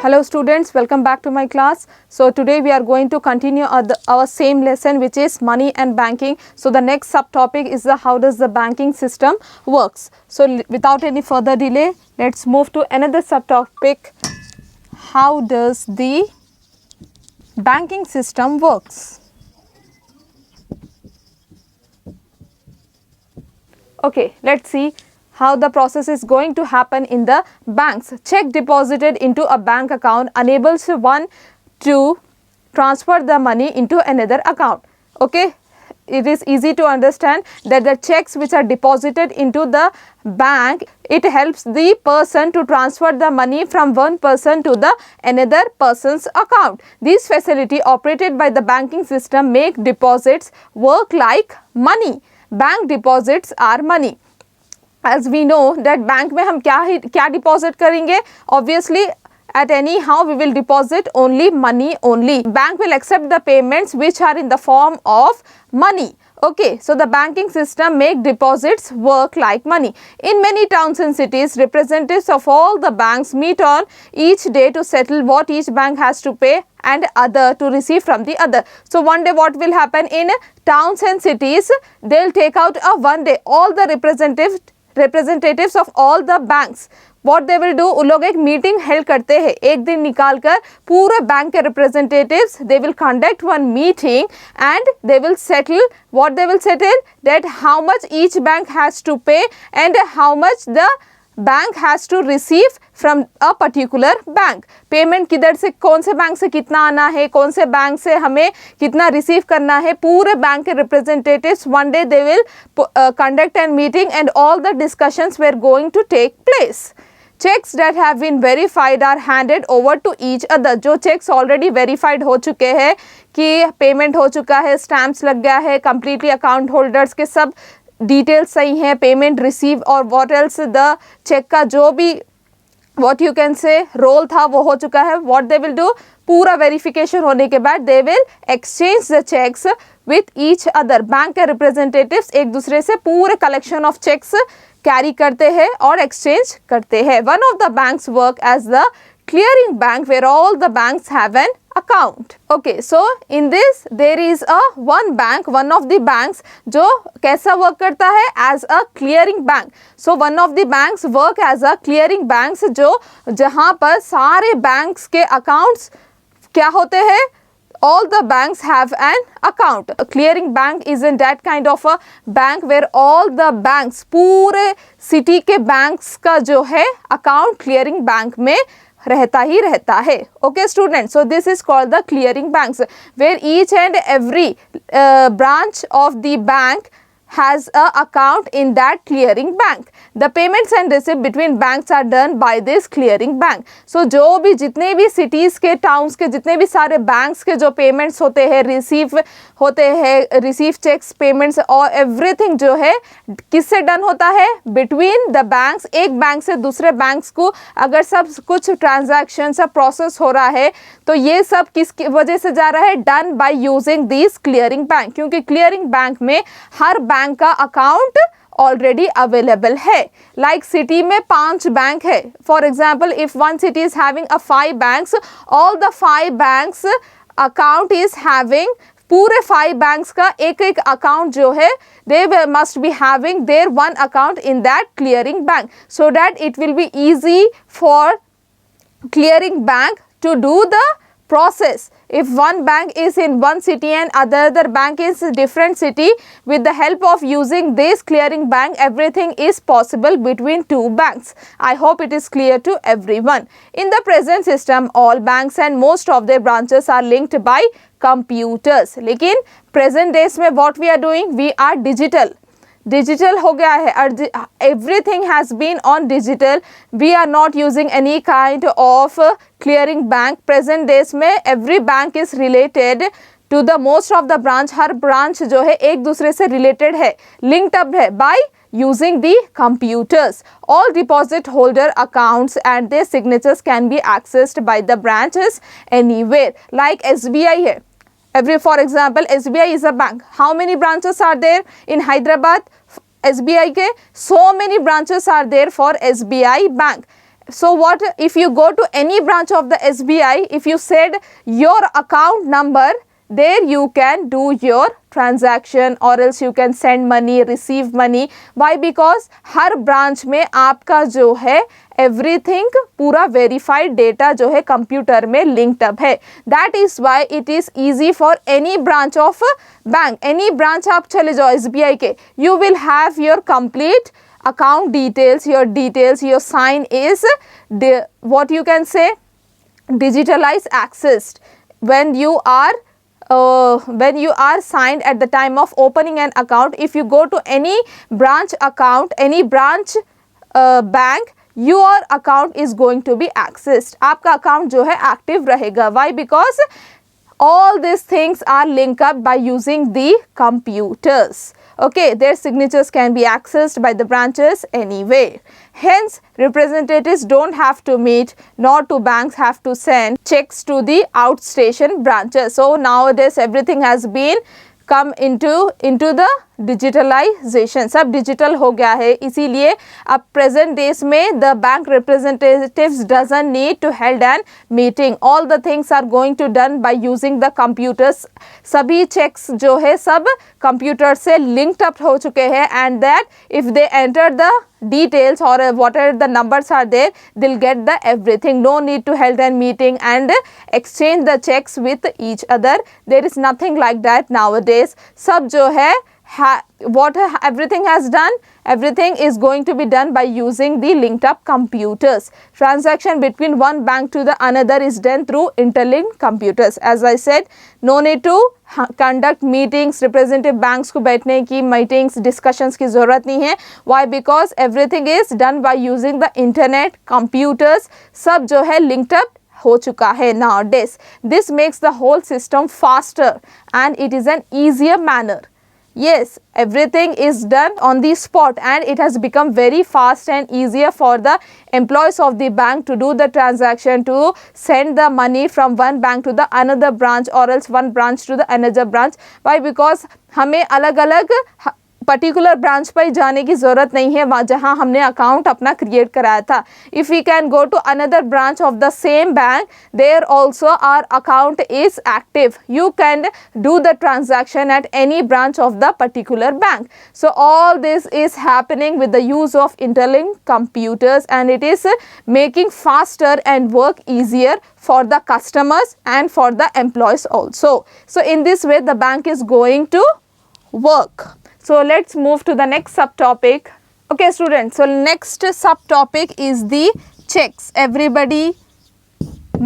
Hello students, welcome back to my class. So today we are going to continue our same lesson, which is money and banking. So the next subtopic is how does the banking system works. So without any further delay, let's move to another subtopic. How does the banking system works? Okay, let's see how the process is going to happen in the banks. Check deposited into a bank account enables one to transfer the money into another account. Okay, it is easy to understand that the checks which are deposited into the bank, it helps the person to transfer the money from one person to the another person's account. This facility operated by the banking system make deposits work like money. Bank deposits are money. As we know that bank में हम क्या deposit करेंगे? Obviously at anyhow we will deposit only money only. Bank will accept the payments which are in the form of money. Okay, so the banking system make deposits work like money. In many towns and cities, representatives of all the banks meet on each day to settle what each bank has to pay and other to receive from the other. So one day what will happen in towns and cities, they'll take out a one day, all the representatives of all the banks, what they will do, उन लोग एक meeting held करते हैं एक दिन निकाल कर पूरे बैंक के representatives, they will conduct one meeting and they will settle what they will settle, that how much each bank has to pay and how much the bank has to receive from a particular bank. Payment किधर से, कौन से bank से कितना आना है, कौन से बैंक से हमें कितना रिसीव करना है, पूरे बैंक के representatives one day they will conduct an meeting and all the discussions were going to take place. Cheques that have been verified are handed over to each other. जो cheques already verified हो चुके हैं कि payment हो चुका है, stamps लग गया है, कंप्लीटली अकाउंट होल्डर्स के सब डिटेल्स सही हैं, पेमेंट रिसीव और व्हाट एल्स द चेक का जो भी what you can say role था वो हो चुका है. व्हाट दे विल डू, पूरा वेरिफिकेशन होने के बाद they will exchange the cheques with each other. Bank के रिप्रेजेंटेटिव्स एक दूसरे से पूरे कलेक्शन ऑफ चेक्स कैरी करते हैं और एक्सचेंज करते हैं. One of the banks work as the clearing bank where all the banks have an account. Okay, so in this there is a one bank, one of the banks जो कैसा work करता है as a clearing bank. So one of the banks work as a clearing banks जो जहाँ पर सारे banks के accounts क्या होते हैं, all the banks have an account. A clearing bank is in that kind of a bank where all the banks, पूरे city के banks का जो है account clearing bank में रहता ही रहता है. Okay student, so this is called the clearing banks where each and every branch of the bank has a account in that clearing bank. The payments and receipt between banks are done by this clearing bank. So जो भी जितने भी cities के towns के जितने भी सारे banks के जो payments होते हैं, receive होते हैं, receive checks, payments और everything जो है किससे done होता है, between the banks. एक बैंक से दूसरे banks को अगर सब कुछ transaction सब process हो रहा है तो ये सब किस वजह से जा रहा है, done by using these clearing bank. क्योंकि clearing bank में हर बैंक का अकाउंट ऑलरेडी अवेलेबल है. लाइक सिटी में 5 बैंक है. For example if one city is having a 5 banks, all the 5 banks account is having, पूरे 5 बैंक्स का एक एक अकाउंट जो है they must be having their one account in that clearing bank, so that it will be easy for clearing bank to do the process. If one bank is in one city and other bank is a different city, with the help of using this clearing bank, everything is possible between two banks. I hope it is clear to everyone. In the present system, all banks and most of their branches are linked by computers. लेकिन present days में what we are doing, we are digital. Digital हो गया है, everything has been on digital. We are not using any kind of clearing bank. Present days में every bank is related to the most of the branch. हर branch जो है एक दूसरे से रिलेटेड है, लिंक्ड अप है by using the computers. All deposit holder accounts and their signatures can be accessed by the branches anywhere. Like SBI है. For example, SBI is a bank. How many branches are there in Hyderabad? SBI के so many branches are there for SBI bank. So what if you go to any branch of the SBI, if you said your account number, there you can do your transaction or else you can send money, receive money. Why? Because her branch में आपका जो है everything पूरा verified data जो है computer में linked up है. That is why it is easy for any branch of bank. Any branch आप चले जाओ SBI के, you will have your complete account details, your sign is what you can say digitalized accessed when you are signed at the time of opening an account. If you go to any branch account, any branch bank, your account is going to be accessed. आपका account जो है active रहेगा. Why? Because all these things are linked up by using the computers. Okay, their signatures can be accessed by the branches anyway. Hence, representatives don't have to meet, nor do banks have to send checks to the outstation branches. So nowadays everything has been come into the digitalization. सब digital हो गया है, इसीलिए अब present days में the bank representatives doesn't need to held an meeting. All the things are going to done by using the computers. सभी checks जो है सब computer से linked up हो चुके हैं, and that if they enter the details or whatever the numbers are there, they'll get the everything. No need to hold a meeting and exchange the checks with each other. There is nothing like that nowadays. सब जो है what everything has done, everything is going to be done by using the linked up computers. Transaction between one bank to the another is done through interlinked computers. As I said, no need to conduct meetings, representative banks को बैठने की meetings, discussions की ज़रूरत नहीं है. Why? Because everything is done by using the internet, computers, सब जो है linked up हो चुका है nowadays. This makes the whole system faster and it is an easier manner. Yes, everything is done on the spot and it has become very fast and easier for the employees of the bank to do the transaction, to send the money from one bank to the another branch or else one branch to the another branch. Why? Because हमें अलग-अलग particular branch पर जाने की ज़रूरत नहीं है वहाँ जहाँ हमने अकाउंट अपना क्रिएट कराया था. If we can go to another branch of the same bank, there also our account is active. You can do the transaction at any branch of the particular bank. So all this is happening with the use of interlinked computers and it is making faster and work easier for the customers and for the employees also. So in this way the bank is going to work. So let's move to the next subtopic. Okay students, so next subtopic is the checks. Everybody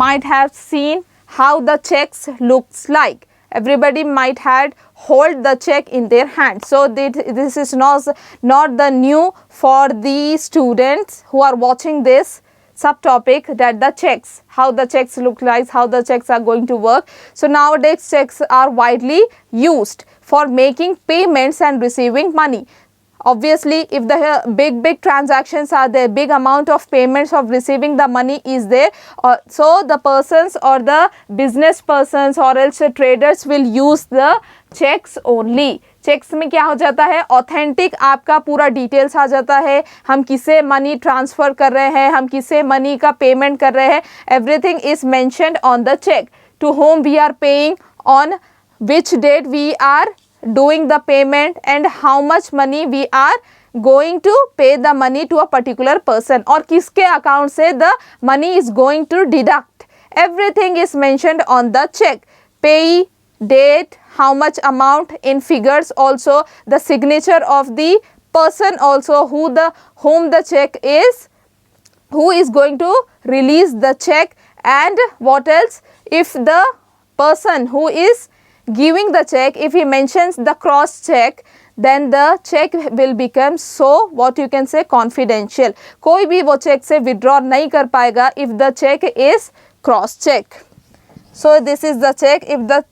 might have seen how the checks looks like. Everybody might had hold the check in their hand. So this is not the new for the students who are watching this subtopic, that the checks, how the checks look like, how the checks are going to work. So nowadays checks are widely used for making payments and receiving money. Obviously, if the big transactions are there, big amount of payments of receiving the money is there, so the persons or the business persons or else the traders will use the checks only. Cheques में क्या हो जाता है, authentic आपका पूरा details आ जाता है, हम किसे मनी ट्रांसफ़र कर रहे हैं, हम किसे मनी का पेमेंट कर रहे हैं, everything is mentioned on the cheque. To whom we are paying, on which date we are doing the payment, and how much money we are going to pay the money to a particular person, और किसके account से the money is going to deduct. Everything is mentioned on the check. Pay, date, how much amount in figures, also the signature of the person, also whom the check is, who is going to release the check, and what else. If the person who is giving the check, if he mentions the cross check, then the check will become so what you can say confidential. कोई भी वो check से withdraw नहीं कर पाएगा if the check is cross check. So this is the check. If the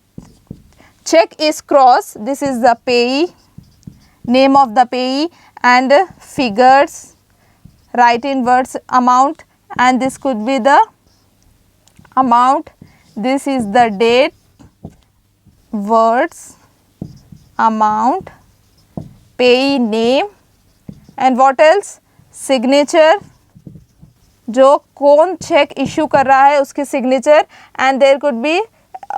check is cross, this is the payee, name of the payee, and figures, write in words amount, and this could be the amount. This is the date, words, amount, payee name, and what else, signature, जो कौन check issue कर रहा है उसकी signature, and there could be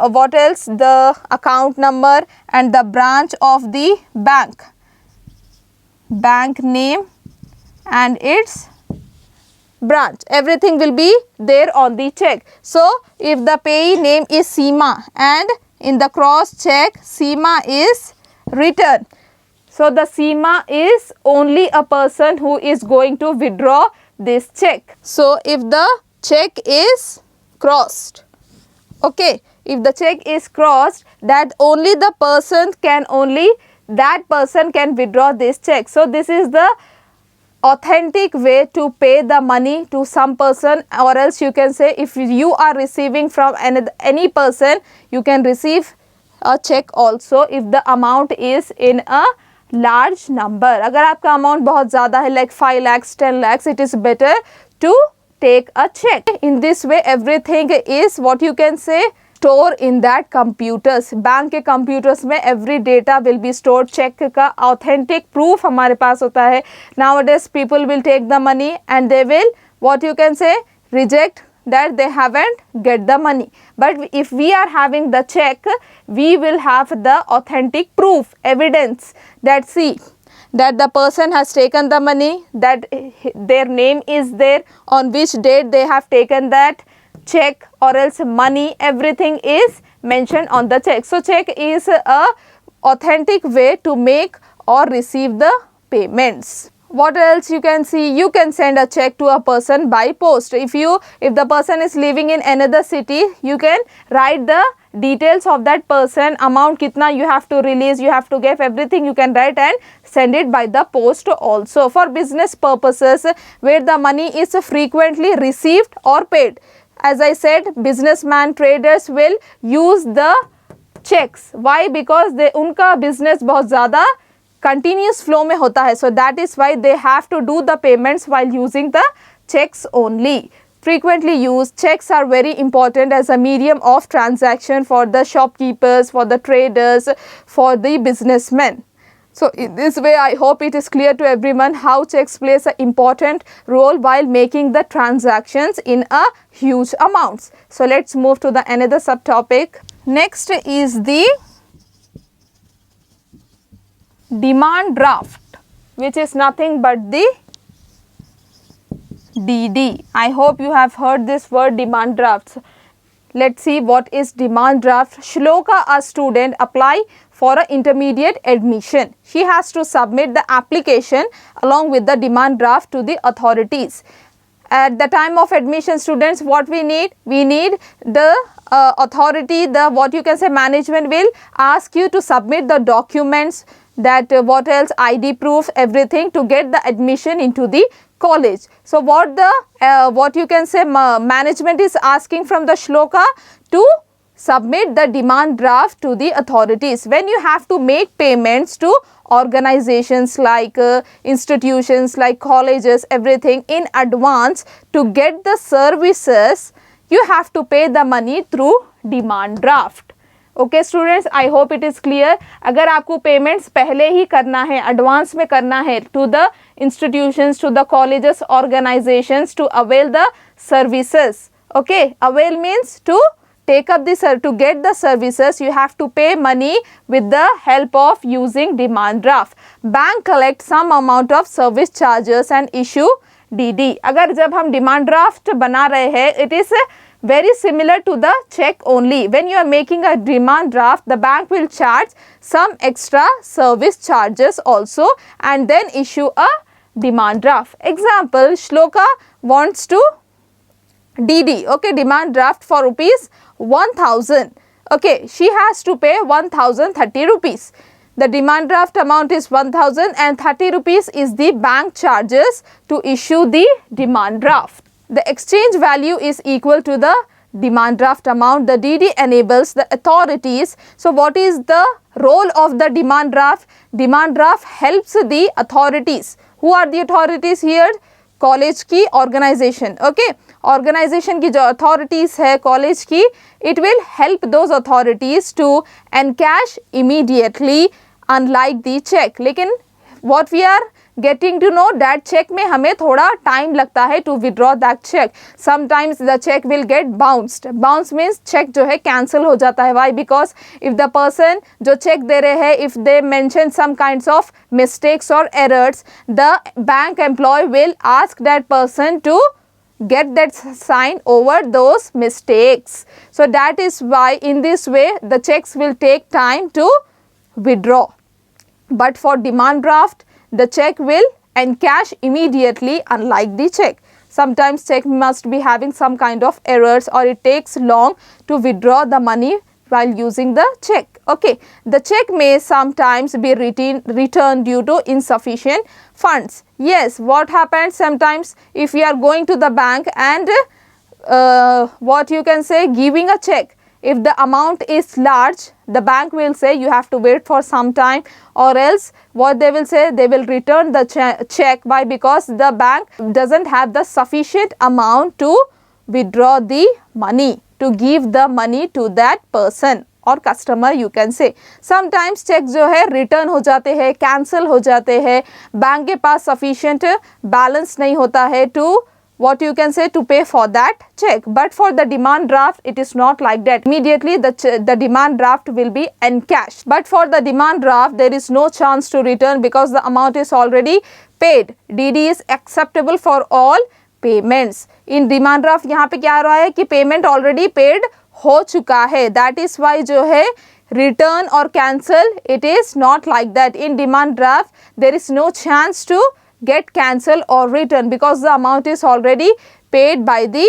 what else, the account number and the branch of the bank name and its branch, everything will be there on the check. So if the payee name is Seema and in the cross check Seema is written, so the Seema is only a person who is going to withdraw this check. So if the check is crossed, okay, if the check is crossed, that only the person can withdraw this check. So this is the authentic way to pay the money to some person, or else you can say if you are receiving from any person, you can receive a check also if the amount is in a large number. अगर आपका amount बहुत ज़्यादा है like 5 lakhs, 10 lakhs, it is better to take a check. In this way everything is what you can say store in that computers. Bank के computers में every data will be stored. check का authentic proof हमारे पास होता है. Nowadays people will take the money and they will what you can say reject that they haven't get the money. But if we are having the check, we will have the authentic proof, evidence that see that the person has taken the money, that their name is there, on which date they have taken that check, or else money, everything is mentioned on the check. So check is a authentic way to make or receive the payments. What else you can see? You can send a check to a person by post. If the person is living in another city, you can write the details of that person, amount kitna you have to release, you have to give, everything you can write and send it by the post also. For business purposes where the money is frequently received or paid, as I said, businessman, traders will use the checks. Why? Because उनका business बहुत ज़्यादा continuous flow में होता है. So that is why they have to do the payments while using the checks only. Frequently used checks are very important as a medium of transaction for the shopkeepers, for the traders, for the businessmen. So in this way, I hope it is clear to everyone how checks plays an important role while making the transactions in a huge amounts. So let's move to the another subtopic. Next is the demand draft, which is nothing but the DD. I hope you have heard this word demand drafts. Let's see what is demand draft. Shloka, a student, apply for an intermediate admission. She has to submit the application along with the demand draft to the authorities. At the time of admission, students, what we need? We need the authority, the what you can say management will ask you to submit the documents, that what else, ID proof, everything to get the admission into the college. So what you can say management is asking from the Shloka to submit the demand draft to the authorities. When you have to make payments to organizations like institutions like colleges, everything in advance to get the services, you have to pay the money through demand draft. Okay students, I hope it is clear. अगर आपको payments पहले ही करना है, advance में करना है to the institutions, to the colleges, organisations to avail the services. Okay, avail means to take up this, to get the services you have to pay money with the help of using demand draft. Bank collect some amount of service charges and issue DD. अगर जब हम demand draft बना रहे हैं, it is very similar to the check only. When you are making a demand draft, the bank will charge some extra service charges also and then issue a demand draft. Example, Shloka wants to DD, okay, demand draft for rupees 1000. Okay, she has to pay 1030 rupees. The demand draft amount is 1030 rupees is the bank charges to issue the demand draft. The exchange value is equal to the demand draft amount. The DD enables the authorities. So what is the role of the demand draft? Demand draft helps the authorities. Who are the authorities here? College की organisation. Okay, organisation की जो authorities है college की, it will help those authorities to encash immediately unlike the cheque. लेकिन what we are getting to know that check में हमें थोड़ा time लगता है to withdraw that check. Sometimes the check will get bounced. Bounce means check जो है cancel हो जाता है. Why? Because if the person जो check दे रहे हैं, if they mention some kinds of mistakes or errors, the bank employee will ask that person to get that sign over those mistakes. So that is why in this way the checks will take time to withdraw. But for demand draft, the check will encash immediately, unlike the check. Sometimes check must be having some kind of errors, or it takes long to withdraw the money while using the check. Okay, the check may sometimes be returned due to insufficient funds. Yes, what happens sometimes if you are going to the bank and what you can say, giving a check. If the amount is large, the bank will say you have to wait for some time, or else what they will say, they will return the check. Why? Because the bank doesn't have the sufficient amount to withdraw the money, to give the money to that person और customer you can say. Sometimes cheque जो है return हो जाते हैं, cancel हो जाते हैं, bank के पास सफिशिएंट बैलेंस नहीं होता है to what you can say to pay for that check. But for the demand draft, it is not like that. Immediately the demand draft will be encashed. But for the demand draft, there is no chance to return because the amount is already paid. DD is acceptable for all payments. In demand draft यहाँ पे क्या आ रहा है कि payment already paid हो चुका है. That is why जो है return or cancel, it is not like that. In demand draft, there is no chance to get cancel or return because the amount is already paid by the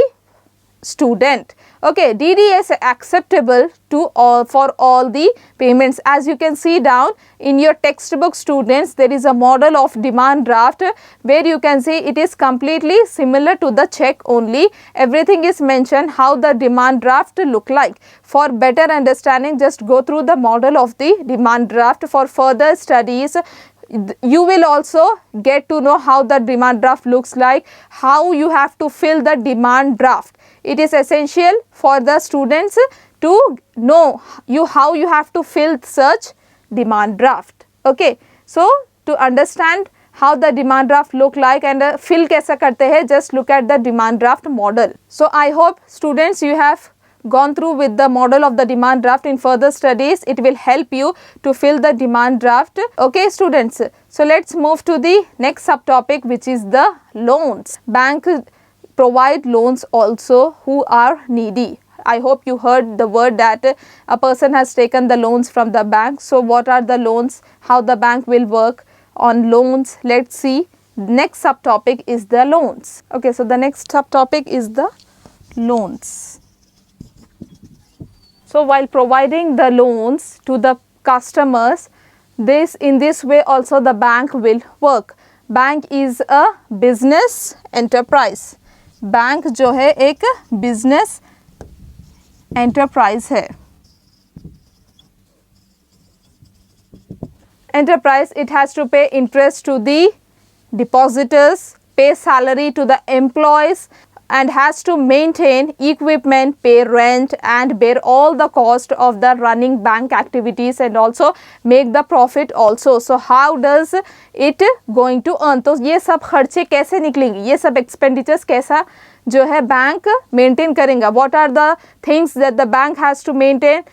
student. Okay, DD is acceptable to all for all the payments. As you can see down in your textbook, students, there is a model of demand draft where you can see it is completely similar to the check only. Everything is mentioned how the demand draft look like. For better understanding, just go through the model of the demand draft. For further studies, you will also get to know how the demand draft looks like, how you have to fill the demand draft. It is essential for the students to know how you have to fill such demand draft. Okay, so to understand how the demand draft look like and fill कैसा करते हैं, just look at the demand draft model. So I hope students you have gone through with the model of the demand draft. In further studies, it will help you to fill the demand draft. Okay students, so let's move to the next subtopic, which is the loans. Bank provide loans also who are needy. I hope you heard the word that a person has taken the loans from the bank. So what are the loans, how the bank will work on loans? Let's see. Next subtopic is the loans. Okay, so the next subtopic is the loans. So while providing the loans to the customers, in this way also the bank will work. Bank is a business enterprise. Bank जो है एक business enterprise है. Enterprise, it has to pay interest to the depositors, pay salary to the employees, and has to maintain equipment, pay rent, and bear all the cost of the running bank activities and also make the profit also. So how does it going to earn? तो ये सब खर्चे कैसे निकलेंगे, ये सब expenditures कैसा जो है बैंक maintain करेंगा? What are the things that the bank has to maintain?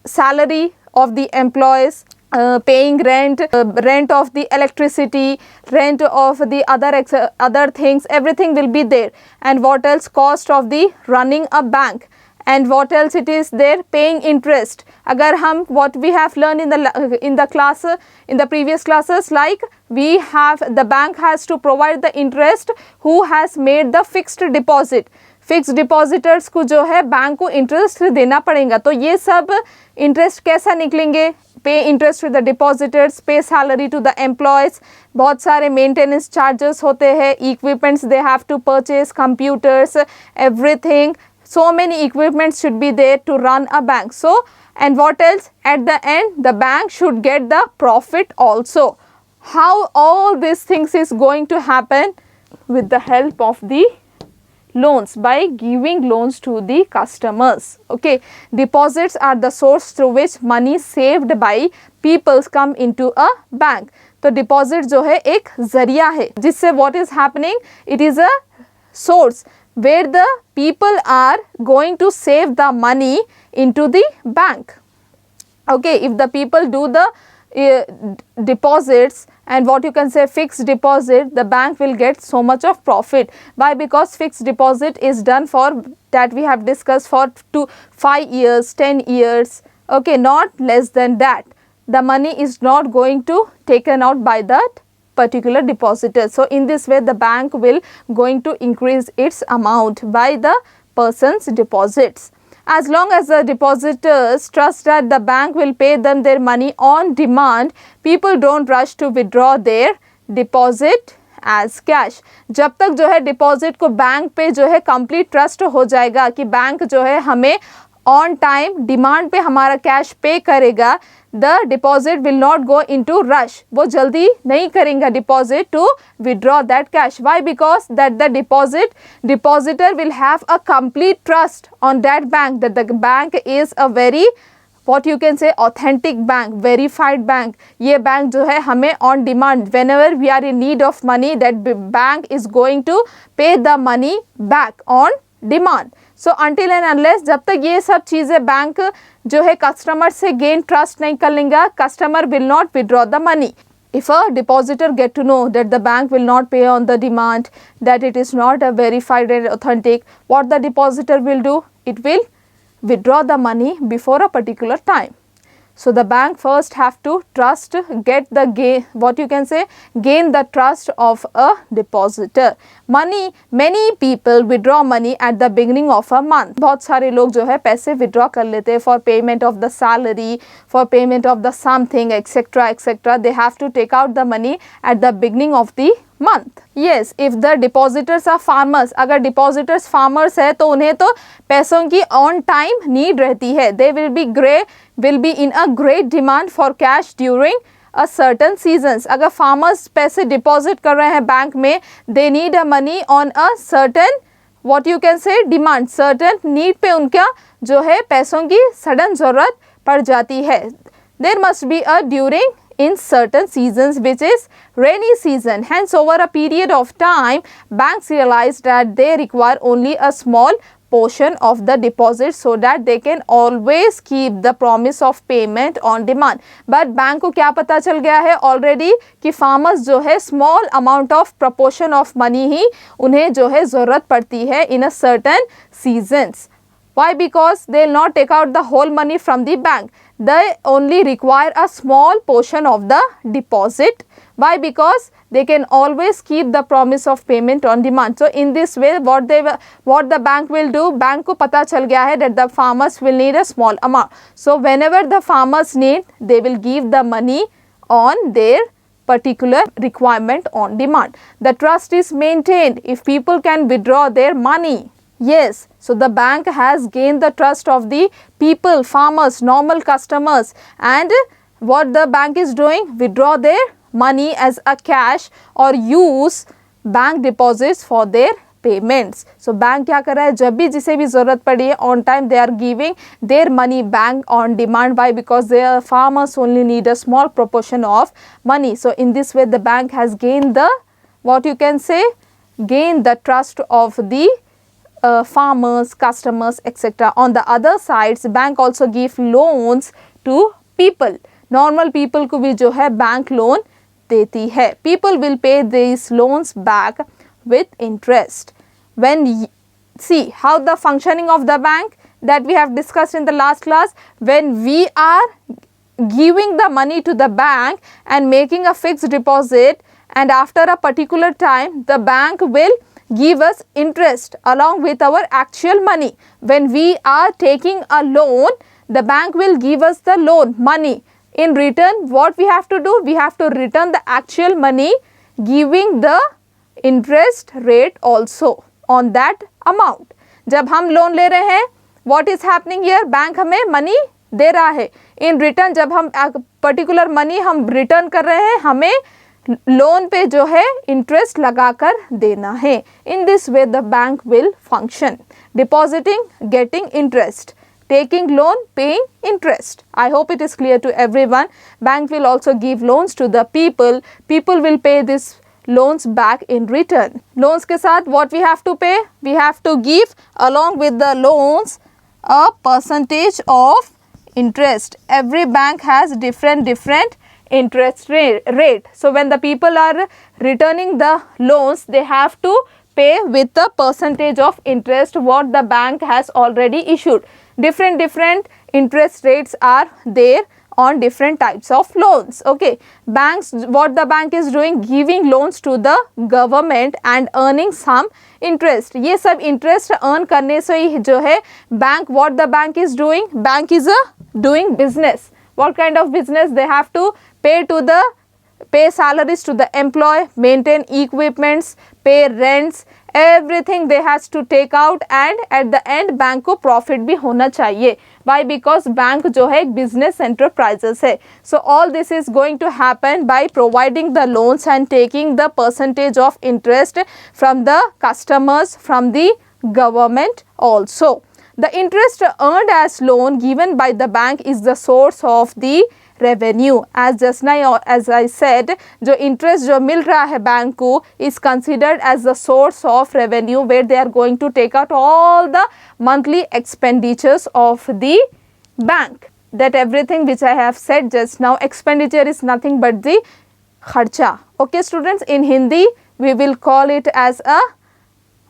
Salary of the employees, paying rent, rent of the electricity, rent of the other things, everything will be there. And what else? Cost of the running a bank. And what else it is there? Paying interest. अगर हम what we have learned in the class, in the previous classes, like we have, the bank has to provide the interest who has made the fixed deposit. Fix depositors को जो है bank को interest देना पड़ेगा. तो ये सब interest कैसा निकलेंगे? Pay interest to the depositors, pay salary to the employees, बहुत सारे मेंटेनेंस चार्जेस होते हैं, equipments they have to purchase, computers, everything. So many equipments should be there to run a bank. So, and what else? At the end, the bank should get the profit also. How all these things is going to happen? With the help of the loans, by giving loans to the customers. Okay, deposits are the source through which money saved by people come into a bank. तो तो deposit जो है एक जरिया है जिससे what is happening, it is a source where the people are going to save the money into the bank. Okay, if the people do the deposits and what you can say fixed deposit, the bank will get so much of profit. Why? Because fixed deposit is done for, that we have discussed, for 5 years, 10 years, okay, not less than that. The money is not going to taken out by that particular depositor. So in this way the bank will going to increase its amount by the person's deposits. As long as the depositors trust that the bank will pay them their money on demand, people don't rush to withdraw their deposit as cash. जब तक जो है deposit को bank पे जो है complete trust हो जाएगा कि बैंक जो है हमें ऑन टाइम डिमांड पे हमारा कैश पे करेगा, the deposit will not go into rush. वो जल्दी नहीं करेंगे deposit to withdraw that cash. Why? Because that the depositor will have a complete trust on that bank, that the bank is a very, what you can say, authentic bank, verified bank. ये bank जो है हमें on demand, whenever we are in need of money, that bank is going to pay the money back on demand. So until and unless, जब तक ये सब चीज़ें bank जो है कस्टमर से गेन ट्रस्ट नहीं कर लेंगे, customer will not withdraw the money. If a depositor get to know that the bank will not pay on the demand, that it is not a verified and authentic, what the depositor will do? It will withdraw the money before a particular time. So the bank first have to trust, get the gain, what you can say, gain the trust of a depositor. Money, many people withdraw money at the beginning of a month. बहुत सारे लोग जो है पैसे withdraw कर लेते हैं for payment of the salary, for payment of the something, etc. etc. They have to take out the money at the beginning of the month. Yes, if the depositors are farmers, अगर depositors farmers है तो उन्हें तो पैसों की on time need रहती है. They will be in a great demand for cash during a certain seasons. अगर farmers पैसे deposit कर रहे हैं बैंक में, they need a money on a certain, what you can say, demand, certain need पे उनका जो है पैसों की sudden ज़रूरत पड़ जाती है. There must be a during in certain seasons, which is rainy season. Hence, over a period of time, banks realized that they require only a small portion of the deposit so that they can always keep the promise of payment on demand. But bank को क्या पता चल गया है already कि farmers जो है small amount of proportion of money ही उन्हें जो है ज़रूरत पड़ती है in a certain seasons. Why? Because they will not take out the whole money from the bank. They only require a small portion of the deposit. Why? Because they can always keep the promise of payment on demand. So in this way, what the bank will do, bank को पता चल गया है that the farmers will need a small amount. So whenever the farmers need, they will give the money on their particular requirement on demand. The trust is maintained if people can withdraw their money. Yes, so the bank has gained the trust of the people, farmers, normal customers, and what the bank is doing, withdraw their money as a cash or use bank deposits for their payments. So bank क्या कर रहा है, जब भी जिसे भी ज़रूरत पड़ी है on time they are giving their money bank on demand. Why? Because their farmers only need a small proportion of money. So in this way the bank has gained the, what you can say, gained the trust of the farmers, customers, etc. On the other sides, bank also give loans to people. Normal people को भी जो है bank loan देती है. People will pay these loans back with interest. When see how the functioning of the bank that we have discussed in the last class, when we are giving the money to the bank and making a fixed deposit, and after a particular time the bank will give us interest along with our actual money. When we are taking a loan, the bank will give us the loan money. In return, what we have to do? We have to return the actual money, giving the interest rate also on that amount. जब हम loan ले रहे हैं, what is happening here? Bank हमें money दे रहा है. In return, जब हम particular money हम return कर रहे हैं, हमें लोन पे जो है इंटरेस्ट लगाकर देना है. In this way the bank will function, depositing, getting interest, taking loan, paying interest. I hope it is clear to everyone. Bank will also give loans to the people. People will pay this loans back in return. Loans के साथ what we have to pay? We have to give along with the loans a percentage of interest. Every bank has different interest rate. So when the people are returning the loans, they have to pay with the percentage of interest what the bank has already issued. Different interest rates are there on different types of loans. Okay, banks, what the bank is doing, giving loans to the government and earning some interest. ये सब interest earn करने से ही जो है bank, what the bank is doing, bank is doing business. What kind of business? They have to pay salaries to the employee, maintain equipments, pay rents, everything they has to take out, and at the end bank को profit भी होना चाहिए. Why? Because bank जो है एक business enterprises है. So all this is going to happen by providing the loans and taking the percentage of interest from the customers, from the government also. The interest earned as loan given by the bank is the source of the revenue. As just now, as I said, जो interest जो मिल रहा है bank को is considered as the source of revenue, where they are going to take out all the monthly expenditures of the bank. That everything which I have said just now, expenditure is nothing but the kharcha. Okay students, in Hindi we will call it as a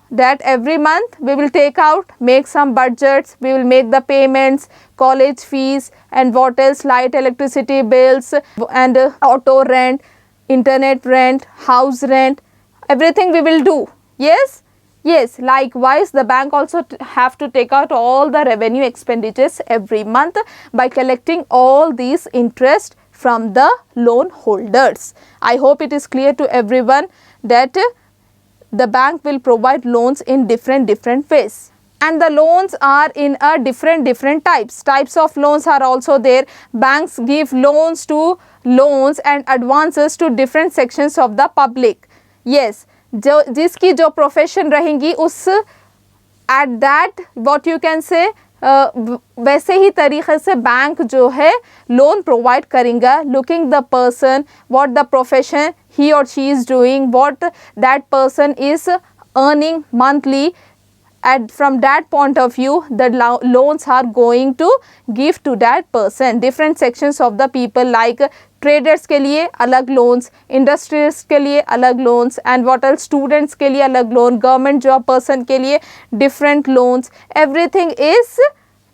that every month we will take out, make some budgets, we will make the payments, college fees, and what else, light, electricity bills, and auto rent, internet rent, house rent, everything we will do. Yes, yes. Likewise, the bank also have to take out all the revenue expenditures every month by collecting all these interest from the loan holders. I hope it is clear to everyone that the bank will provide loans in different ways, and the loans are in a different types of loans are also there. Banks give loans and advances to different sections of the public. Yes, जिसकी जो profession रहेंगी उस at that what you can say वैसे ही तरीके से bank जो है loan provide करेंगे, looking the person, what the profession he or she is doing, what that person is earning monthly. And from that point of view, the loans are going to give to that person. Different sections of the people, like traders के लिए अलग loans, industries के लिए अलग loans, and what else, students के लिए अलग loan, government job person के लिए different loans. Everything is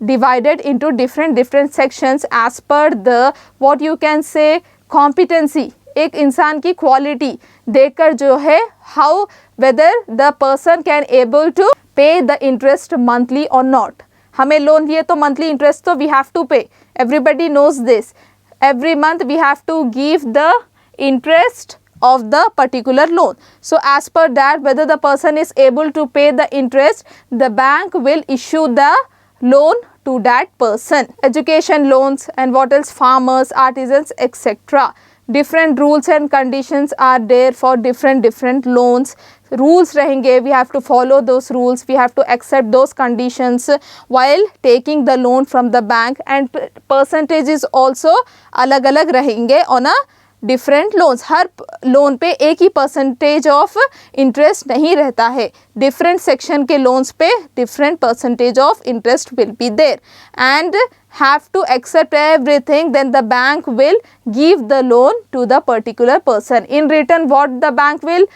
divided into different sections as per the what you can say competency. एक इंसान की क्वालिटी देखकर जो है how whether the person can able to pay the interest monthly or not. हमें loan लिए तो monthly interest तो we have to pay. Everybody knows this. Every month we have to give the interest of the particular loan. So as per that, whether the person is able to pay the interest, the bank will issue the loan to that person. Education loans and what else, farmers, artisans, etc. Different rules and conditions are there for different loans. Rules रहेंगे, we have to follow those rules, we have to accept those conditions while taking the loan from the bank, and percentages also अलग अलग रहेंगे on a different loans. Her loan पे एक ही percentage of interest नहीं रहता है. Different section के loans पे different percentage of interest will be there, and have to accept everything. Then the bank will give the loan to the particular person. In return, what the bank will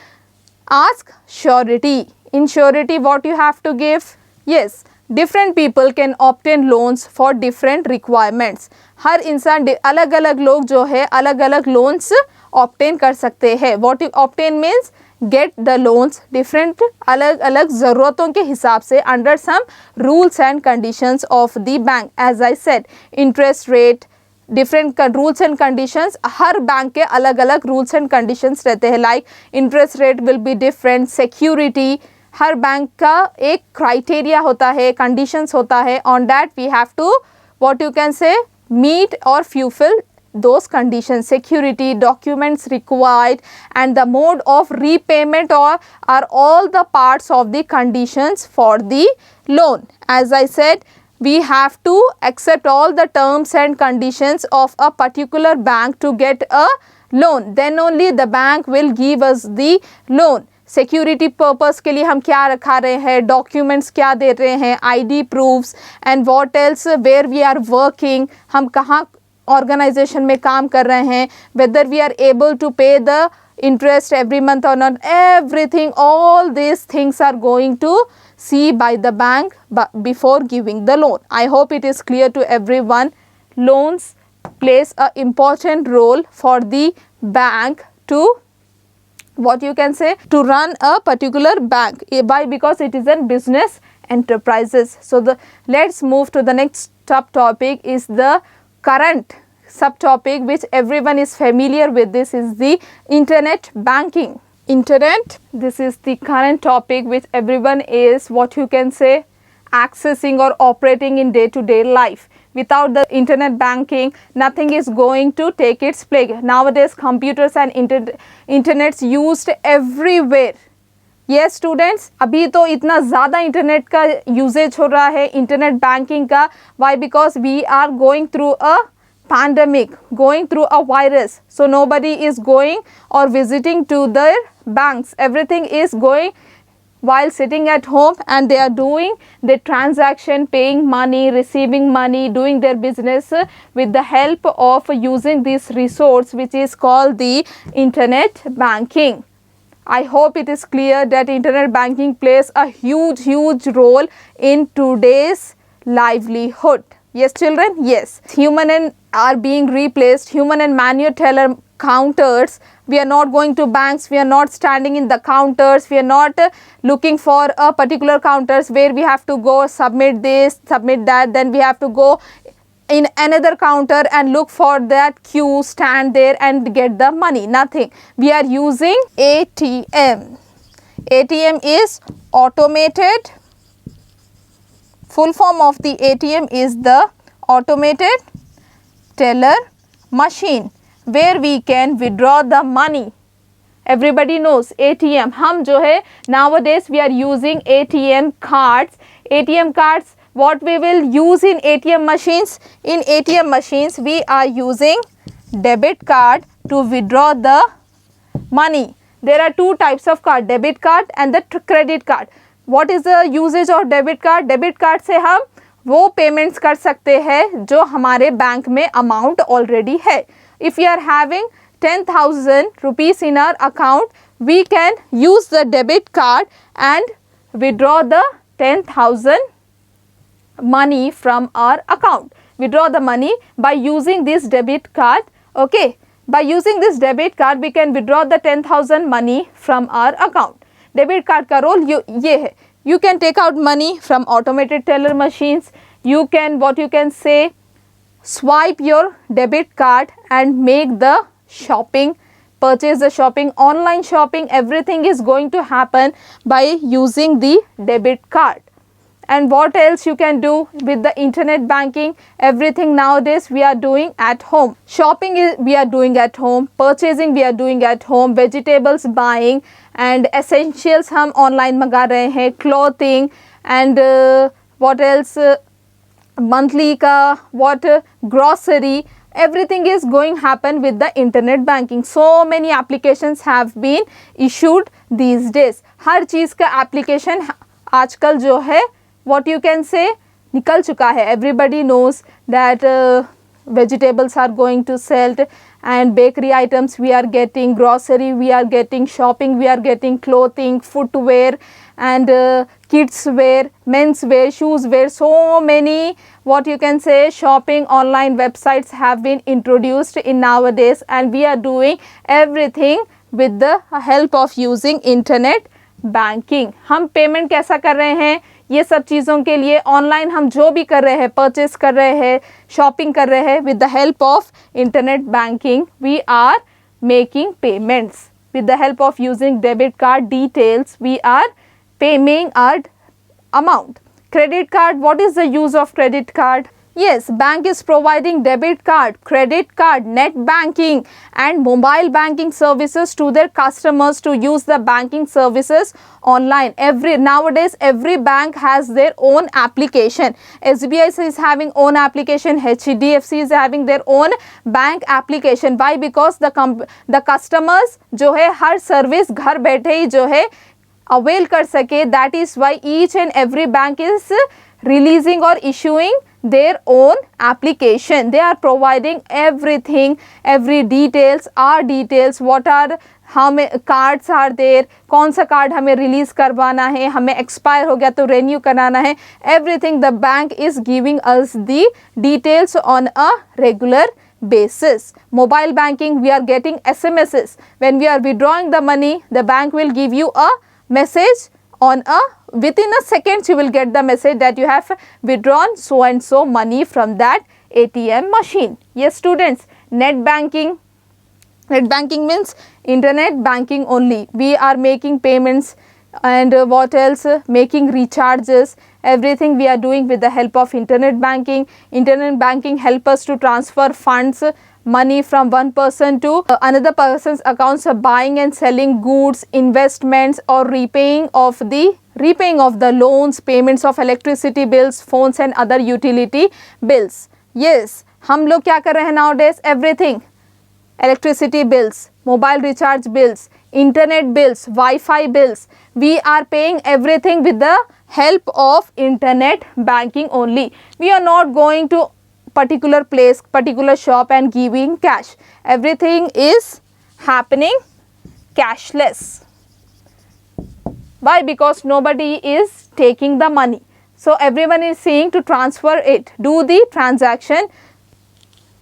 ask? Surety. In surety, what you have to give? Yes, different people can obtain loans for different requirements. हर इंसान अलग अलग लोग जो है अलग अलग loans obtain कर सकते हैं. What you obtain means get the loans different अलग अलग ज़रूरतों के हिसाब से under some rules and conditions of the bank. As I said, interest rate, different rules and conditions. Her bank के अलग अलग rules and conditions रहते हैं. Like interest rate will be different, security, her bank का एक criteria होता है, conditions होता है. On that we have to what you can say meet or fulfill those conditions. Security, documents required, and the mode of repayment are all the parts of the conditions for the loan. As I said, we have to accept all the terms and conditions of a particular bank to get a loan. Then only the bank will give us the loan. Security purpose के लिए हम क्या रखा रहे हैं, documents क्या दे रहे हैं, ID proofs and what else, where we are working, हम कहाँ ऑर्गेनाइजेशन में काम कर रहे हैं, whether we are able to pay the interest every month or not, everything, all these things are going to see by the bank before giving the loan. I hope it is clear to everyone. Loans plays a important role for the bank to, what you can say, to run a particular bank, because it is a business enterprises. So let's move to the next topic is the current subtopic which everyone is familiar with. This is the internet banking. Internet, this is the current topic which everyone is, what you can say, accessing or operating in day-to-day life. Without the internet banking, nothing is going to take its place. Nowadays, computers and internets used everywhere. Yes students, अभी तो इतना ज़्यादा internet का usage हो रहा है, internet banking का. Why? Because we are going through a pandemic, going through a virus. So nobody is going or visiting to their banks. Everything is going while sitting at home, and they are doing the transaction, paying money, receiving money, doing their business with the help of using this resource which is called the internet banking. I hope it is clear that internet banking plays a huge role in today's livelihood. Yes children, yes. Human and are being replaced, human and manual teller counters. We are not going to banks, we are not standing in the counters, we are not looking for a particular counters where we have to go submit this, submit that, then we have to go in another counter and look for that queue, stand there and get the money. Nothing. We are using ATM. ATM is automated. Full form of the ATM is the automated teller machine, where we can withdraw the money. Everybody knows ATM. हम जो है nowadays we are using ATM cards. ATM cards, what we will use in ATM machines? In ATM machines we are using debit card to withdraw the money. There are two types of card, debit card and the credit card. What is the usage of debit card? Debit card से हम वो payments कर सकते हैं जो हमारे bank में amount already है. If we are having 10,000 rupees in our account, we can use the debit card and withdraw the 10,000 money from our account. Withdraw the money by using this debit card. Okay, by using this debit card we can withdraw the 10,000 money from our account. Debit card का role ये है. You can take out money from automated teller machines. You can, what you can say, swipe your debit card and make the shopping, purchase the shopping, online shopping. Everything is going to happen by using the debit card. And what else you can do with the internet banking? Everything nowadays we are doing at home. Shopping we are doing at home. Purchasing we are doing at home. Vegetables buying and essentials हम online मंगा रहे हैं. Clothing and what else? Monthly का what? Grocery. Everything is going to happen with the internet banking. So many applications have been issued these days. हर चीज़ का application आजकल जो है, what you can say, निकल चुका है. Everybody knows that vegetables are going to sell and bakery items we are getting, grocery we are getting, shopping we are getting, clothing, footwear and kids wear, men's wear, shoes wear. So many, what you can say, shopping online websites have been introduced in nowadays, and we are doing everything with the help of using internet banking. हम payment कैसा कर रहे हैं? ये सब चीज़ों के लिए ऑनलाइन हम जो भी कर रहे हैं, परचेस कर रहे हैं, शॉपिंग कर रहे हैं, with the help of internet banking we are making payments. With the help of using debit card details we are paying our amount. Credit card, what is the use of credit card? Yes, bank is providing debit card, credit card, net banking and mobile banking services to their customers to use the banking services online. Nowadays every bank has their own application. SBI is having own application, HDFC is having their own bank application. Why? Because the customers जो है हर service घर बैठे ही जो है avail कर सके. That is why each and every bank is releasing or issuing their own application. They are providing everything, every details, our details, what are, how many cards are there, कौन सा card हमें release करवाना है, हमें expire हो गया तो renew कराना है. Everything the bank is giving us the details on a regular basis. Mobile banking, we are getting SMSs. When we are withdrawing the money, the bank will give you a message within a second you will get the message that you have withdrawn so and so money from that ATM machine. Yes students, net banking means internet banking only. We are making payments and what else, making recharges, everything we are doing with the help of internet banking. Internet banking help us to transfer funds, money from one person to another person's accounts, buying and selling goods, investments or repaying of the loans, payments of electricity bills, phones and other utility bills. Yes, हम लोग क्या कर रहे हैं nowadays? Everything, electricity bills, mobile recharge bills, internet bills, Wi-Fi bills, we are paying everything with the help of internet banking only. We are not going to particular place, particular shop and giving cash. Everything is happening cashless. Why? Because nobody is taking the money. So everyone is saying to transfer it, do the transaction.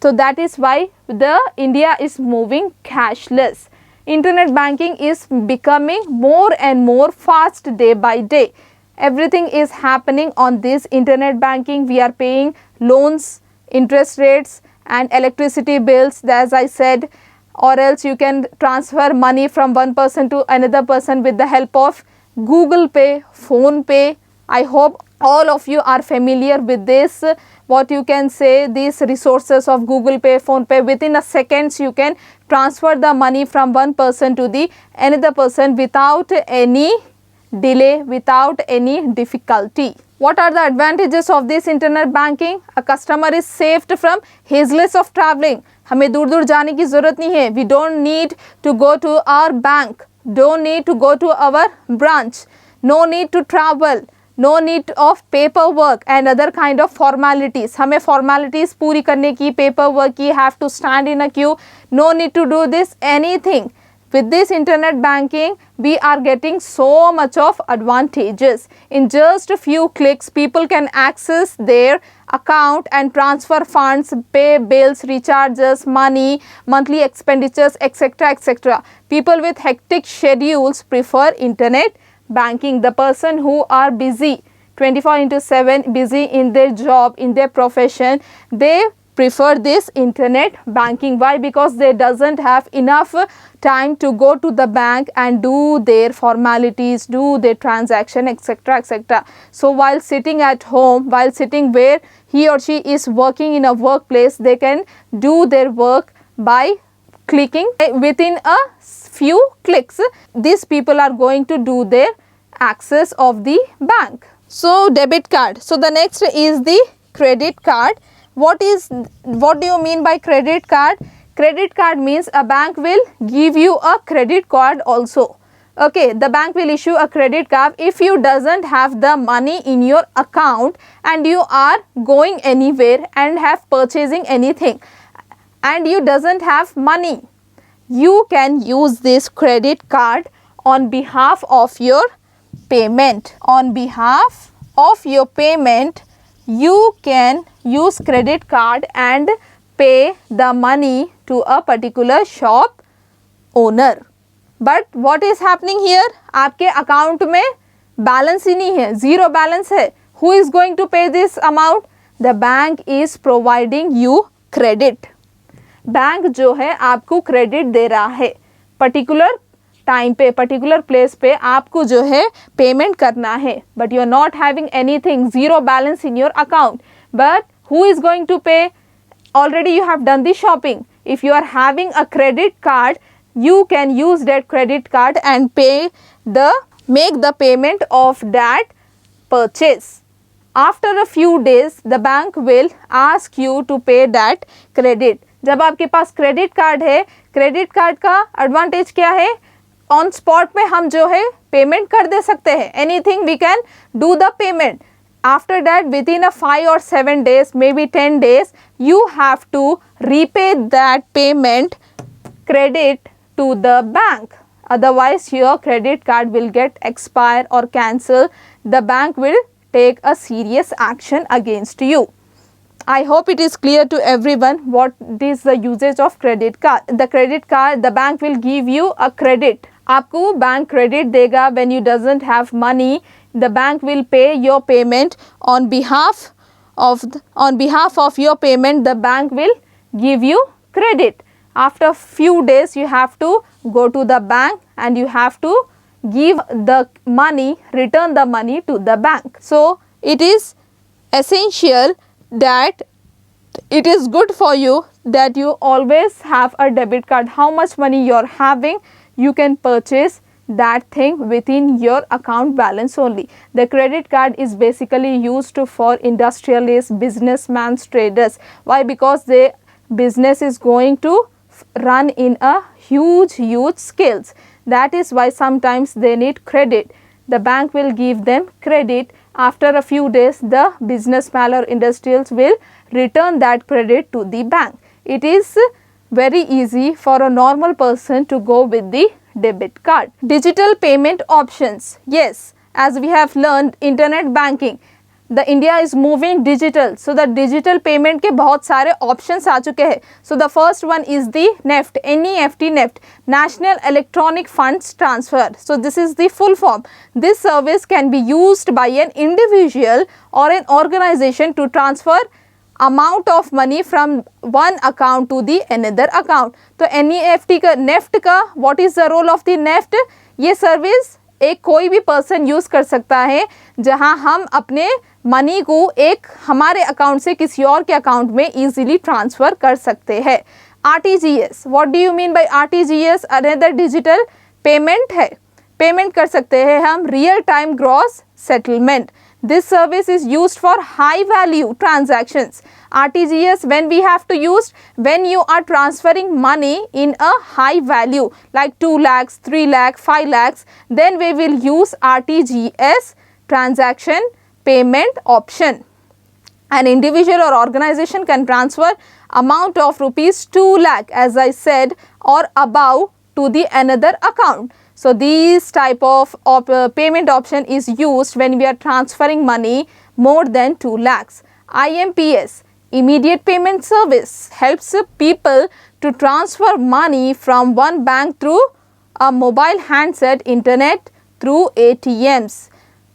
So that is why the India is moving cashless. Internet banking is becoming more and more fast day by day. Everything is happening on this internet banking. We are paying loans, interest rates and electricity bills, as I said, or else you can transfer money from one person to another person with the help of Google Pay, Phone Pay. I hope all of you are familiar with this, what you can say, these resources of Google Pay, Phone Pay. Within a seconds you can transfer the money from one person to the another person without any delay, without any difficulty. What are the advantages of this internet banking? A customer is saved from hassles of traveling. हमें दूर दूर जाने की ज़रूरत नहीं है. We don't need to go to our bank. Don't need to go to our branch. No need to travel. No need of paperwork and other kind of formalities. हमें formalities पूरी करने की, paperwork की, have to stand in a queue. No need to do this anything. With this internet banking, we are getting so much of advantages. In just a few clicks, people can access their account and transfer funds, pay bills, recharges, money, monthly expenditures, etc. etc. People with hectic schedules prefer internet banking. The person who are busy 24/7, busy in their job, in their profession, they prefer this internet banking. Why? Because they doesn't have enough time to go to the bank and do their formalities, do their transaction, etc. etc. So while sitting at home, while sitting where he or she is working in a workplace, they can do their work by clicking within a few clicks. These people are going to do their access of the bank. So debit card. So the next is the credit card. What do you mean by credit card? Credit card means a bank will give you a credit card also. Okay, the bank will issue a credit card if you doesn't have the money in your account and you are going anywhere and have purchasing anything and you doesn't have money. You can use this credit card on behalf of your payment. On behalf of your payment, you can use credit card and pay the money to a particular shop owner. But what is happening here? आपके account में balance ही नहीं है, zero balance है. Who is going to pay this amount? The bank is providing you credit. Bank जो है आपको credit दे रहा है. Particular टाइम पे, पर्टिकुलर प्लेस पे आपको जो है पेमेंट करना है. But you are not having anything, zero balance in your account. But Who is going to pay? Already you have done the shopping. If you are having a credit card, you can use that credit card and make the payment of that purchase. After a few days, the bank will ask you to pay that credit. जब आपके पास credit card है, credit card का advantage क्या है? On spot में हम जो है पेमेंट कर दे सकते हैं. Anything we can do the payment. After that, within a 5 or 7 days, maybe 10 days, you have to repay that payment credit to the bank. Otherwise, your credit card will get expired or cancelled. The bank will take a serious action against you. I hope it is clear to everyone what is the usage of credit card. The credit card, the bank will give you a credit. आपको bank credit देगा when you doesn't have money. The bank will pay your payment on behalf of your payment. The bank will give you credit. After few days, you have to go to the bank and you have to give the money, return the money to the bank. So it is essential that it is good for you that you always have a debit card. How much money you are having, you can purchase that thing within your account balance only. The credit card is basically used for industrialists, businessmen, traders. Why? Because their business is going to run in a huge scales. That is why sometimes they need credit. The bank will give them credit. After a few days, the businessman or industrials will return that credit to the bank. It is very easy for a normal person to go with the debit card. Digital payment options. Yes, as we have learned, internet banking. The India is moving digital. So the digital payment के बहुत सारे options आ चुके हैं. So the first one is the NEFT, NEFT, NEFT, National Electronic Funds Transfer. So this is the full form. This service can be used by an individual or an organization to transfer amount of money from one account to the another account. तो NEFT का, NEFT का, what is the role of the NEFT? ये service एक कोई भी person use कर सकता है जहां हम अपने मनी को एक हमारे अकाउंट से किसी और के अकाउंट में इजीली ट्रांसफ़र कर सकते हैं. RTGS, what do you mean by RTGS? Another digital payment है. पेमेंट कर सकते हैं हम real time gross settlement. This service is used for high value transactions. RTGS, when we have to use, when you are transferring money in a high value like 2 lakhs, 3 lakhs, 5 lakhs, then we will use RTGS transaction payment option. An individual or organization can transfer amount of rupees 2 lakh, as I said, or above to the another account. So this type of payment option is used when we are transferring money more than 2 lakhs. IMPS, Immediate Payment Service, helps people to transfer money from one bank through a mobile handset, internet, through ATMs.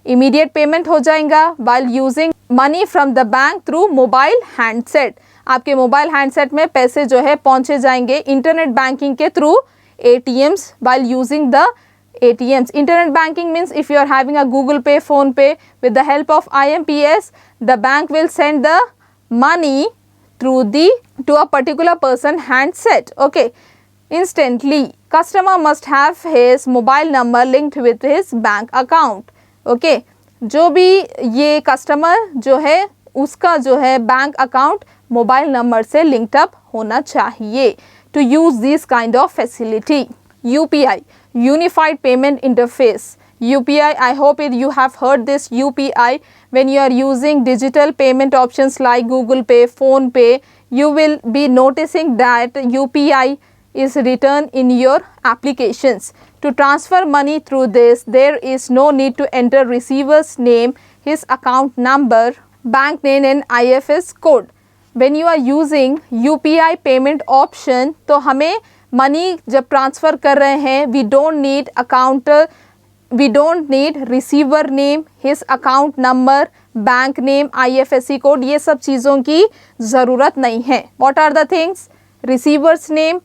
Immediate payment हो जाएगा while using money from the bank through mobile handset. आपके mobile handset में पैसे जो है पहुँचे जाएंगे internet banking के through ATMs while using the ATMs. Internet banking means if you are having a Google Pay, Phone Pay, with the help of IMPS, the bank will send the money to a particular person handset. Okay, instantly. Customer must have his mobile number linked with his bank account. Okay, जो भी ये customer जो है उसका जो है bank account mobile number से linked up होना चाहिए to use this kind of facility. UPI, Unified Payment Interface. UPI, I hope you have heard this UPI. When you are using digital payment options like Google Pay, Phone Pay, you will be noticing that UPI is written in your applications. To transfer money through this, there is no need to enter receiver's name, his account number, bank name and IFS code. When you are using UPI payment option, तो हमें money जब transfer कर रहे हैं, we don't need account, we don't need receiver name, his account number, bank name, IFSC code, ये सब चीज़ों की ज़रूरत नहीं है. What are the things? Receiver's name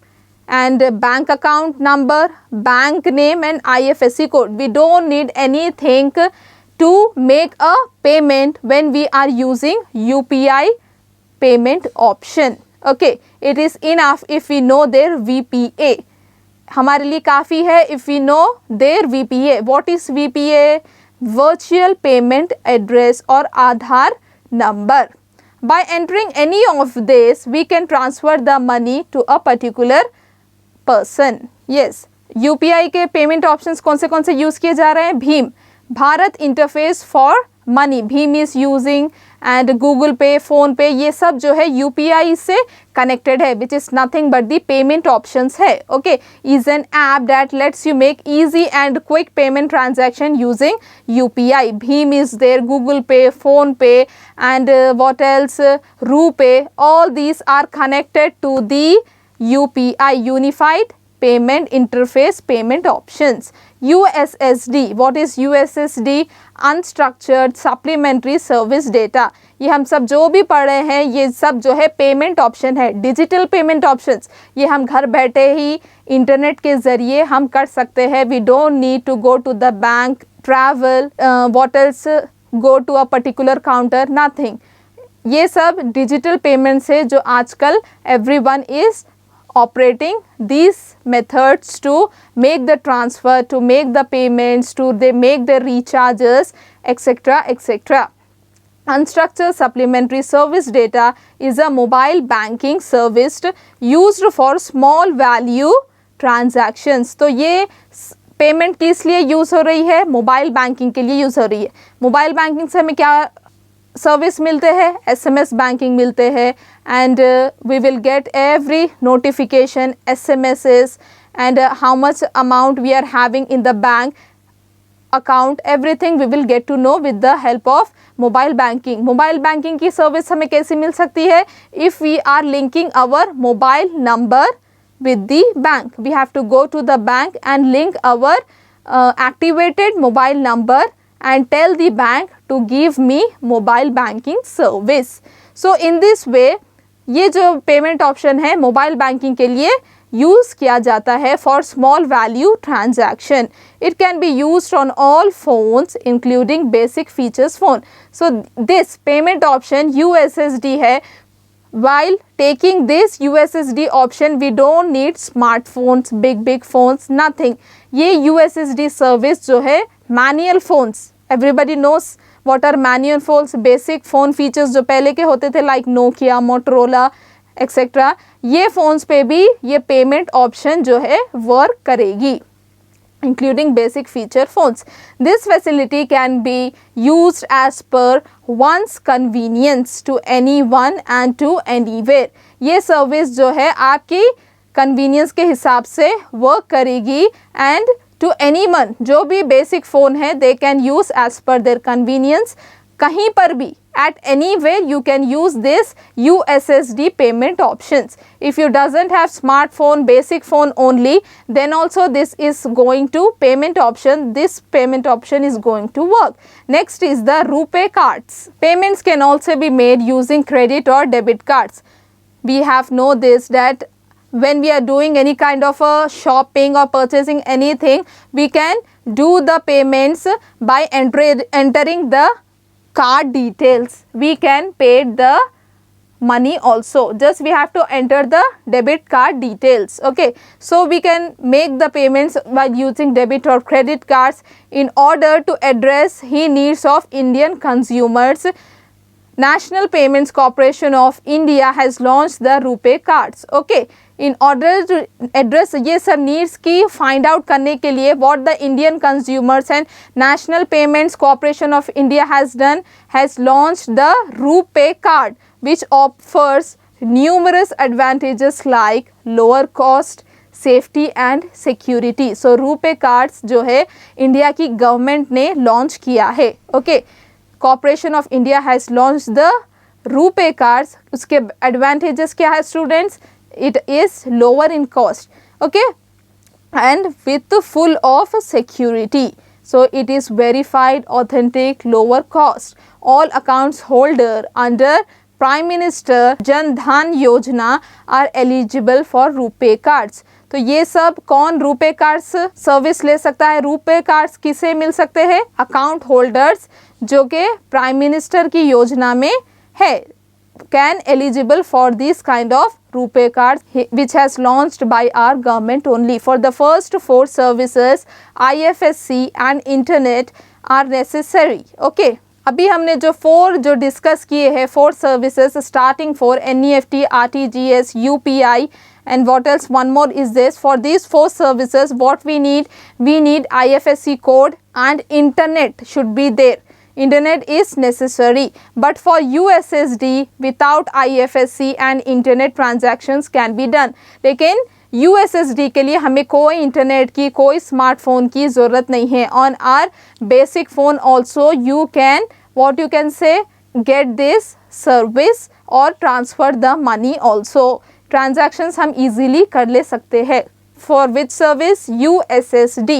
and bank account number, bank name and IFSC code. We don't need anything to make a payment when we are using UPI payment option. Okay, it is enough if we know their VPA. हमारे लिए काफ़ी है if we know their VPA. What is VPA? Virtual Payment Address or Aadhaar number. By entering any of this, we can transfer the money to a particular person. Yes, UPI के payment options कौन से use किए जा रहे हैं? Bhim, Bharat interface for money, Bhim is using, and Google पे, phone पे, ये सब जो है यूपीआई से कनेक्टेड है, which is nothing but the payment options है. Okay, is an app that let's you make easy and quick payment transaction using UPI. Bhim is there, Google पे, फ़ोन पे, and what else, RuPay, all these are connected to the UPI, Unified Payment Interface Payment Options. USSD, what is USSD? Unstructured Supplementary Service Data. ये हम सब जो भी पढ़ रहे हैं ये सब जो है पेमेंट ऑप्शन है, डिजिटल पेमेंट ऑप्शंस. ये हम घर बैठे ही इंटरनेट के ज़रिए हम कर सकते हैं. We don't need to go to the bank, travel, what else, go to a particular counter, nothing. ये सब डिजिटल पेमेंट्स है जो आजकल everyone is operating these methods to make the transfer, to make the payments, to they make the recharges, etc., etc. Unstructured supplementary service data is a mobile banking service used for small value transactions. तो ये payment किस लिए use हो रही है? Mobile banking के लिए use हो रही है. मोबाइल बैंकिंग से हमें क्या सर्विस मिलते हैं? SMS बैंकिंग मिलते हैं, and we will get every notification, SMSs, and how much amount we are having in the bank account, everything we will get to know with the help of mobile banking. Mobile banking की service हमें कैसे मिल सकती है? If we are linking our mobile number with the bank, we have to go to the bank and link our activated mobile number and tell the bank to give me mobile banking service. So in this way, ये जो payment option है mobile banking के लिए use किया जाता है for small value transaction. It can be used on all phones including basic features phone. So this payment option USSD है. While taking this USSD option, we don't need smartphones, big phones, nothing. ये USSD service जो है manual phones, everybody knows what are manual phones, basic phone features जो पहले के होते थे like Nokia, Motorola, etc. ये phones पे भी ये payment option जो है work करेगी, including basic feature phones. This facility can be used as per one's convenience to anyone and to anywhere. ये service जो है आपकी convenience के हिसाब से work करेगी and to anyone, जो भी बेसिक फ़ोन है they can use as per their convenience. कहीं पर भी at anywhere you can use this USSD payment options. If you doesn't have smartphone, basic phone only, then also this is going to payment option. This payment option is going to work. Next is the RuPay cards. Payments can also be made using credit or debit cards. We have know this that when we are doing any kind of a shopping or purchasing anything, we can do the payments by entering the card details. We can pay the money also. Just we have to enter the debit card details. Okay, so we can make the payments by using debit or credit cards in order to address the needs of Indian consumers. National Payments Corporation of India has launched the RuPay cards. Okay, in order to address ये सब needs की find out करने के लिए what the Indian consumers and National Payments Corporation of India has done, has launched the RuPay card, which offers numerous advantages like lower cost, safety and security. So RuPay cards जो है India की government ने launch किया है. Okay, Corporation of India has launched the RuPay cards. उसके advantages क्या है students? It is lower in cost, okay, and with full of security. So it is verified, authentic, lower cost. All accounts holder under Prime Minister Jan Dhan Yojana are eligible for RuPay cards. तो ये सब कौन RuPay cards service ले सकता है? RuPay cards किसे मिल सकते हैं? अकाउंट होल्डर्स जो कि प्राइम मिनिस्टर की योजना में है. can eligible for this kind of RuPay card which has launched by our government only. For the first 4 services IFSC and internet are necessary. Okay. अभी हमने जो 4 जो डिस्कस किए हैं 4 services starting for NEFT, RTGS, UPI and what else, one more is this. For these 4 services what we need IFSC code and internet should be there. Internet is necessary, but for USSD without IFSC and internet transactions can be done. लेकिन USSD के लिए हमें कोई internet की कोई smartphone की ज़रूरत नहीं है. On our basic phone also you can what you can say get this service or transfer the money also. Transactions हम easily कर ले सकते हैं. For which service? USSD.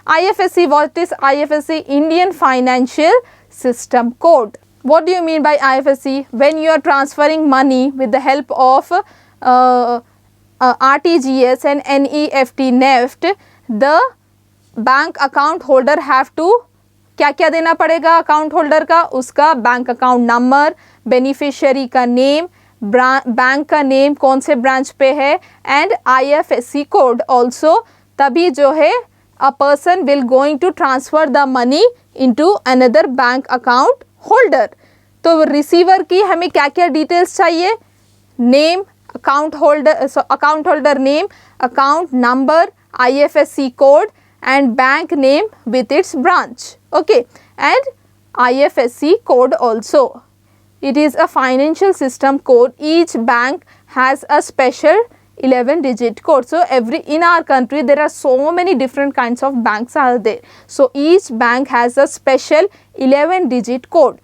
IFSC, what is IFSC? Indian Financial System Code. What do you mean by IFSC? When you are transferring money with the help of RTGS and NEFT, the bank account holder have to क्या क्या देना पड़ेगा account holder का? उसका bank account number, beneficiary का name, bank का name कौन से ब्रांच पे है एंड IFSC कोड ऑल्सो. तभी जो है a person will going to transfer the money into another bank account holder. तो रिसीवर की हमें क्या क्या डिटेल्स चाहिए? Name, account holder name, account number, IFSC code and bank name with its branch. Okay, and IFSC code also. It is a financial system code. Each bank has a special 11-digit code. So in our country there are so many different kinds of banks are there. So each bank has a special 11-digit code.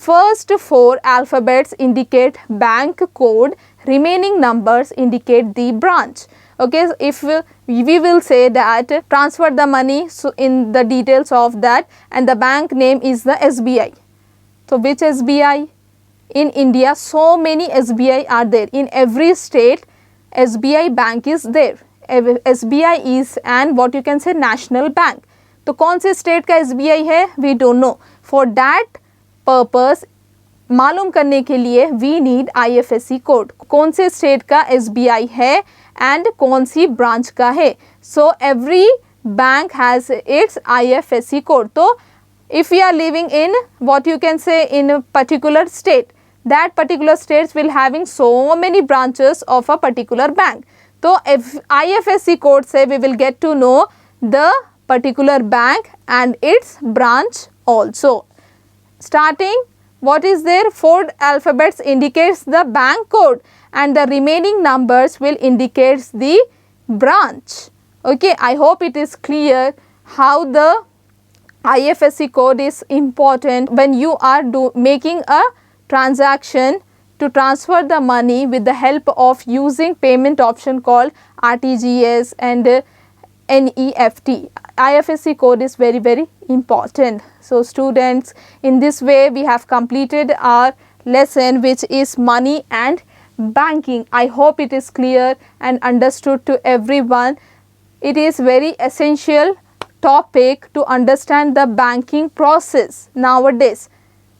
First 4 alphabets indicate bank code, remaining numbers indicate the branch. Okay, if we will say that transfer the money, so in the details of that, and the bank name is the SBI. So which SBI? In India so many SBI are there. In every state SBI bank is there. SBI is and what you can say national bank. तो कौन से state का SBI है? We don't know. For that purpose मालूम करने के लिए we need IFSC code. कौन से स्टेट का SBI है एंड कौन सी ब्रांच का है. So every bank has its IFSC code. तो if you are living in what you can say in particular state, that particular states will having so many branches of a particular bank. तो IFSC code से we will get to know the particular bank and its branch also. Starting what is there? 4 alphabets indicates the bank code and the remaining numbers will indicate the branch. Okay, I hope it is clear how the IFSC code is important when you are making a transaction to transfer the money with the help of using payment option called RTGS and NEFT. IFSC code is very important. So students, in this way we have completed our lesson which is money and banking. I hope it is clear and understood to everyone. It is very essential topic to understand the banking process nowadays.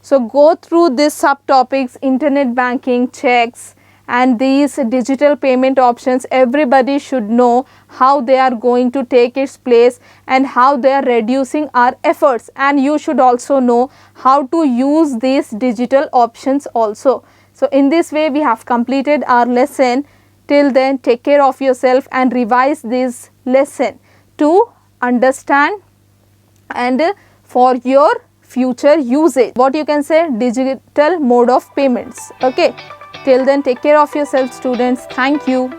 So go through these subtopics: internet banking, checks and these digital payment options. Everybody should know how they are going to take its place and how they are reducing our efforts, and you should also know how to use these digital options also. So in this way we have completed our lesson. Till then, take care of yourself and revise this lesson to understand and for your future usage, what you can say, digital mode of payments. Okay, till then take care of yourself students. Thank you.